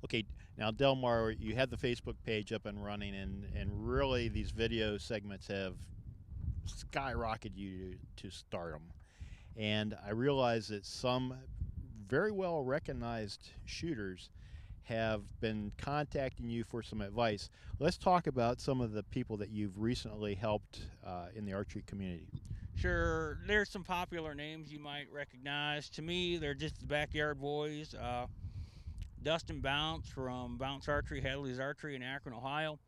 Okay, now Delmar, you have the Facebook page up and running, and really these video segments have skyrocketed you to stardom. And I realize that some very well recognized shooters have been contacting you for some advice. Let's talk about some of the people that you've recently helped in the archery community. Sure, there's some popular names you might recognize. To me, they're just the backyard boys. Dustin Bounce from Bounce Archery, Hadley's Archery in Akron, Ohio.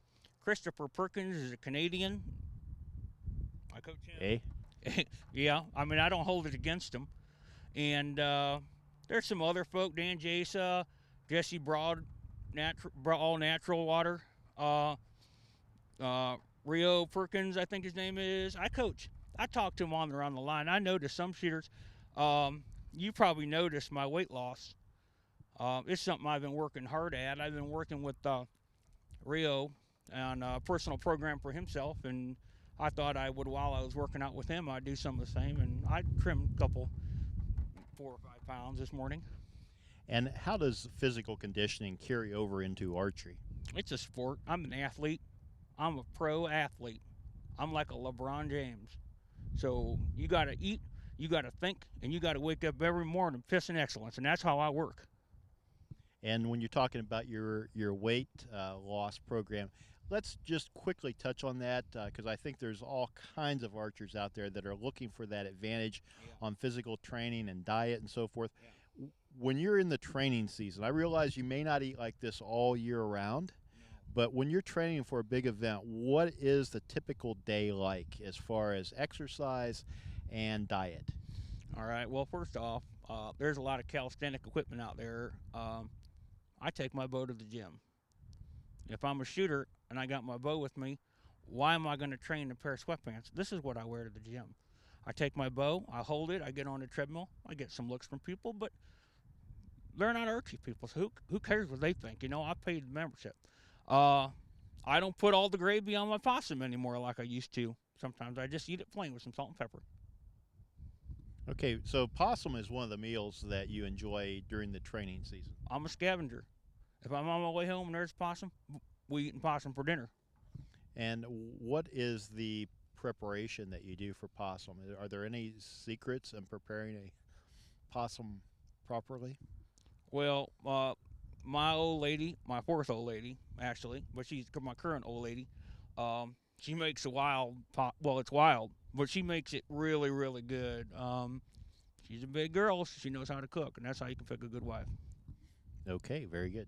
Christopher Perkins is a Canadian. I coach him. Eh? Yeah, I mean, I don't hold it against him. And there's some other folk, Dan Jasa, Jesse Broad, all natural water. Uh, Rio Perkins, I think his name is. I coach. I talk to him on around the line. I noticed some shooters. You probably noticed my weight loss. It's something I've been working hard at. I've been working with Rio on a personal program for himself, and I thought I would, while I was working out with him, I'd do some of the same, and I trimmed a couple, 4 or 5 pounds this morning. And how does physical conditioning carry over into archery? It's a sport. I'm an athlete. I'm a pro athlete. I'm like a LeBron James. So you got to eat, you got to think, and you got to wake up every morning pissing excellence, and that's how I work. And when you're talking about your weight loss program, let's just quickly touch on that because I think there's all kinds of archers out there that are looking for that advantage Yeah. on physical training and diet and so forth. Yeah. When you're in the training season, I realize you may not eat like this all year round, No. but when you're training for a big event, what is the typical day like as far as exercise and diet? All right. Well, first off, there's a lot of calisthenic equipment out there. I take my bow to the gym. If I'm a shooter and I got my bow with me, why am I going to train in a pair of sweatpants? This is what I wear to the gym. I take my bow, I hold it, I get on the treadmill, I get some looks from people, but they're not archery people, so who cares what they think? You know, I paid the membership. Uh, I don't put all the gravy on my possum anymore like I used to. Sometimes I just eat it plain with some salt and pepper. Okay, so possum is one of the meals that you enjoy during the training season. I'm a scavenger. If I'm on my way home and there's possum, we eating possum for dinner. And what is the preparation that you do for possum? Are there any secrets in preparing a possum properly? Well, my old lady, my fourth old lady, actually, but she's my current old lady. She makes a well, it's wild, but she makes it really, really good. She's a big girl, so she knows how to cook, and that's how you can pick a good wife. Okay, very good.